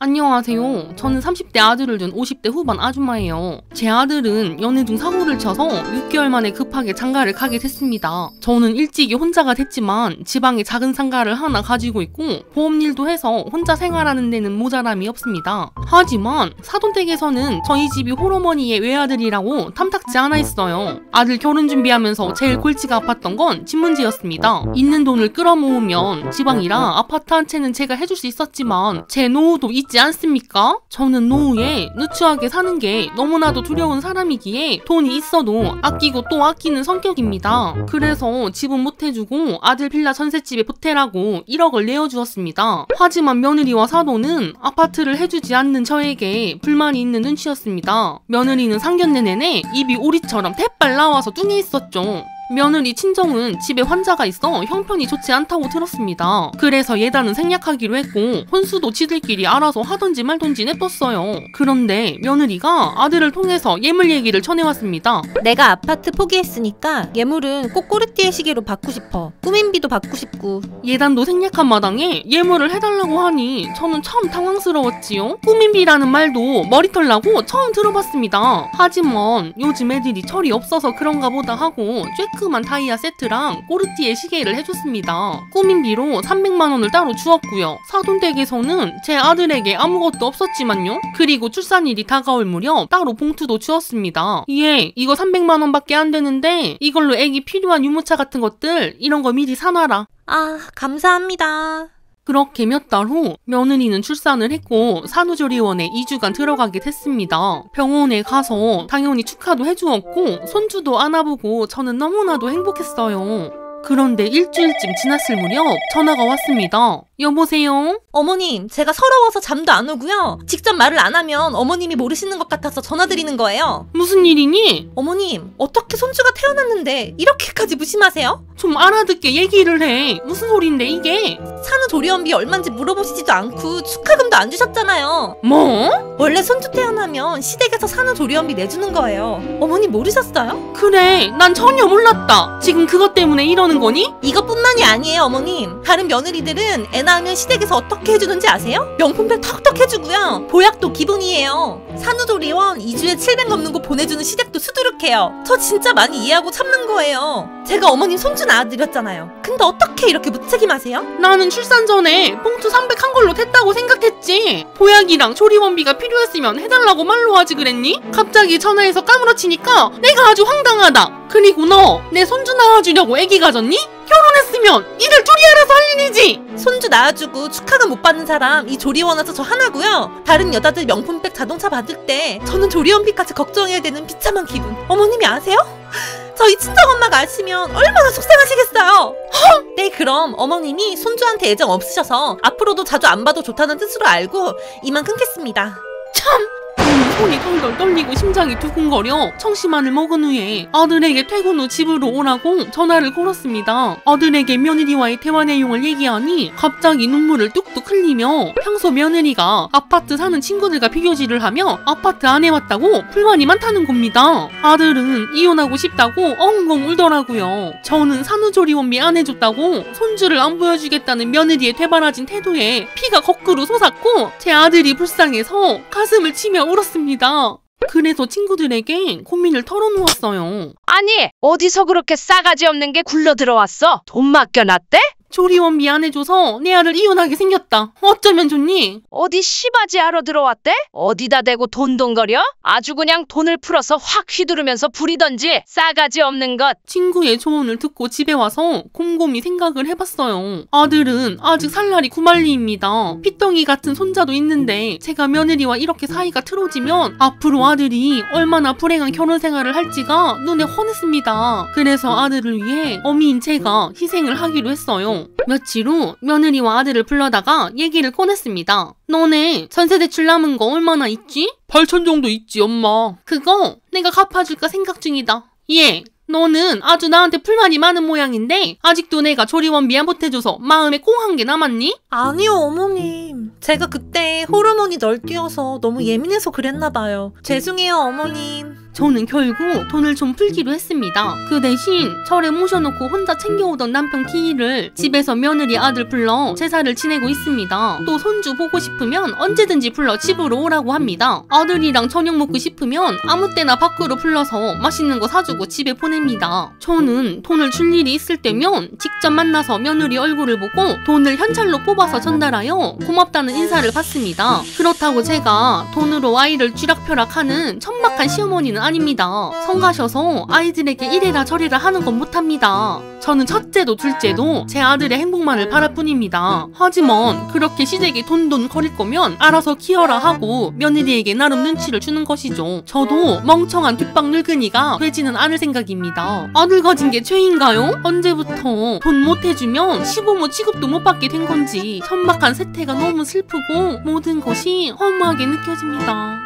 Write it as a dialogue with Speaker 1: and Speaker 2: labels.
Speaker 1: 안녕하세요. 저는 30대 아들을 둔 50대 후반 아줌마예요. 제 아들은 연애 중 사고를 쳐서 6개월 만에 급하게 장가를 가게 됐습니다. 저는 일찍이 혼자가 됐지만 지방에 작은 상가를 하나 가지고 있고 보험일도 해서 혼자 생활하는 데는 모자람이 없습니다. 하지만 사돈댁에서는 저희 집이 홀어머니의 외아들이라고 탐탁지 않아 있어요. 아들 결혼 준비하면서 제일 골치가 아팠던 건 집 문제였습니다. 있는 돈을 끌어모으면 지방이라 아파트 한 채는 제가 해줄 수 있었지만 제 노후도 있지 않습니까? 저는 노후에 누추하게 사는 게 너무나도 두려운 사람이기에 돈이 있어도 아끼고 또 아끼는 성격입니다. 그래서 집은 못 해주고 아들 빌라 전셋집에 보태라고 1억을 내어주었습니다. 하지만 며느리와 사돈은 아파트를 해주지 않는 저에게 불만이 있는 눈치였습니다. 며느리는 상견례 내내 입이 오리처럼 대빨 나와서 뚱해 있었죠. 며느리 친정은 집에 환자가 있어 형편이 좋지 않다고 들었습니다. 그래서 예단은 생략하기로 했고 혼수도 지들끼리 알아서 하던지 말던지 냅뒀어요. 그런데 며느리가 아들을 통해서 예물 얘기를 전해왔습니다.
Speaker 2: 내가 아파트 포기했으니까 예물은 꼭 꼬르띠에 시계로 받고 싶어. 꾸민비도 받고 싶고.
Speaker 1: 예단도 생략한 마당에 예물을 해달라고 하니 저는 참 당황스러웠지요. 꾸민비라는 말도 머리털 나고 처음 들어봤습니다. 하지만 요즘 애들이 철이 없어서 그런가 보다 하고 쬐끄만 다이아 세트랑 꼬르띠에 시계를 해줬습니다. 꾸민비로 300만 원을 따로 주었고요. 사돈댁에서는 제 아들에게 아무것도 없었지만요. 그리고 출산일이 다가올 무렵 따로 봉투도 주었습니다. 예, 이거 300만 원밖에 안 되는데 이걸로 애기 필요한 유모차 같은 것들 이런 거 미리 사놔라.
Speaker 2: 아, 감사합니다.
Speaker 1: 그렇게 몇 달 후 며느리는 출산을 했고 산후조리원에 2주간 들어가게 됐습니다. 병원에 가서 당연히 축하도 해주었고 손주도 안아보고 저는 너무나도 행복했어요. 그런데 일주일쯤 지났을 무렵 전화가 왔습니다. 여보세요?
Speaker 2: 어머님, 제가 서러워서 잠도 안 오고요. 직접 말을 안 하면 어머님이 모르시는 것 같아서 전화드리는 거예요.
Speaker 1: 무슨 일이니?
Speaker 2: 어머님, 어떻게 손주가 태어났는데 이렇게까지 무심하세요?
Speaker 1: 좀 알아듣게 얘기를 해. 무슨 소린데 이게?
Speaker 2: 산후조리원비 얼만지 물어보시지도 않고 축하금도 안 주셨잖아요.
Speaker 1: 뭐?
Speaker 2: 원래 손주 태어나면 시댁에서 산후조리원비 내주는 거예요. 어머님 모르셨어요?
Speaker 1: 그래, 난 전혀 몰랐다. 지금 그것 때문에 이러는 거니?
Speaker 2: 이것뿐만이 아니에요, 어머님. 다른 며느리들은 애 낳으면 시댁에서 어떻게 해주는지 아세요? 명품백 턱턱 해주고요. 보약도 기본이에요. 산후조리원 2주에 700 넘는 거 보내주는 시댁도 수두룩해요. 저 진짜 많이 이해하고 참는 거예요. 제가 어머님 손주 낳아드렸잖아요. 근데 어떻게 이렇게 무책임하세요?
Speaker 1: 나는 출산 전에 봉투 300 한 걸로 됐다고 생각했지. 보약이랑 조리원비가 필요했으면 해달라고 말로 하지 그랬니? 갑자기 전화해서 까무러치니까 내가 아주 황당하다. 그리고 너 내 손주 낳아주려고 애기 가졌니? 결혼했으면 이들 둘이 알아서 할 일이지.
Speaker 2: 손주 낳아주고 축하금 못 받는 사람 이 조리원 와서 저 하나고요. 다른 여자들 명품백 자동차 받을 때 저는 조리원비까지 걱정해야 되는 비참한 기분. 어머님이 아세요? 저희 친정엄마가 아시면 얼마나 속상하시겠어요. 네, 그럼 어머님이 손주한테 애정 없으셔서 앞으로도 자주 안 봐도 좋다는 뜻으로 알고 이만 끊겠습니다.
Speaker 1: 참! 손이 덜덜 떨리고 심장이 두근거려 청심환을 먹은 후에 아들에게 퇴근 후 집으로 오라고 전화를 걸었습니다. 아들에게 며느리와의 대화 내용을 얘기하니 갑자기 눈물을 뚝뚝 흘리며 평소 며느리가 아파트 사는 친구들과 비교질을 하며 아파트 안 해왔다고 불만이 많다는 겁니다. 아들은 이혼하고 싶다고 엉엉 울더라고요. 저는 산후조리원비 안 해줬다고 손주를 안 보여주겠다는 며느리의 되바라진 태도에 피가 거꾸로 솟았고 제 아들이 불쌍해서 가슴을 치며 울었습니다. 그래서 친구들에게 고민을 털어놓았어요.
Speaker 3: 아니, 어디서 그렇게 싸가지 없는 게 굴러 들어왔어? 돈 맡겨놨대?
Speaker 1: 조리원비 안 해줘서 내 아들 이혼하게 생겼다. 어쩌면 좋니?
Speaker 3: 어디 씨바지 하러 들어왔대? 어디다 대고 돈돈거려? 아주 그냥 돈을 풀어서 확 휘두르면서 부리던지. 싸가지 없는 것.
Speaker 1: 친구의 조언을 듣고 집에 와서 곰곰이 생각을 해봤어요. 아들은 아직 살날이 9만리입니다. 핏덩이 같은 손자도 있는데 제가 며느리와 이렇게 사이가 틀어지면 앞으로 아들이 얼마나 불행한 결혼 생활을 할지가 눈에 훤했습니다. 그래서 아들을 위해 어미인 제가 희생을 하기로 했어요. 며칠 후 며느리와 아들을 불러다가 얘기를 꺼냈습니다. 너네 전세대출 남은 거 얼마나 있지? 8천 정도 있지, 엄마. 그거 내가 갚아줄까 생각 중이다. 예. 너는 아주 나한테 불만이 많은 모양인데 아직도 내가 조리원비 안 보태줘서 마음에 꽁한 게 남았니?
Speaker 2: 아니요, 어머님. 제가 그때 호르몬이 널뛰어서 너무 예민해서 그랬나 봐요. 죄송해요, 어머님.
Speaker 1: 저는 결국 돈을 좀 풀기로 했습니다. 그 대신 절에 모셔놓고 혼자 챙겨오던 남편 키이를 집에서 며느리 아들 불러 제사를 지내고 있습니다. 또 손주 보고 싶으면 언제든지 불러 집으로 오라고 합니다. 아들이랑 저녁 먹고 싶으면 아무 때나 밖으로 불러서 맛있는 거 사주고 집에 보냅니다. 저는 돈을 줄 일이 있을 때면 직접 만나서 며느리 얼굴을 보고 돈을 현찰로 뽑아서 전달하여 고맙다는 인사를 받습니다. 그렇다고 제가 돈으로 아이를 쥐락펴락하는 천박한 시어머니는 아닙니다. 성가셔서 아이들에게 이래라 저래라 하는 건 못합니다. 저는 첫째도 둘째도 제 아들의 행복만을 바랄 뿐입니다. 하지만 그렇게 시댁이 돈돈 거릴 거면 알아서 키워라 하고 며느리에게 나름 눈치를 주는 것이죠. 저도 멍청한 뒷방 늙은이가 되지는 않을 생각입니다. 아들 가진 게 죄인가요? 언제부터 돈 못 해주면 시부모 취급도 못 받게 된 건지 천박한 세태가 너무 슬프고 모든 것이 허무하게 느껴집니다.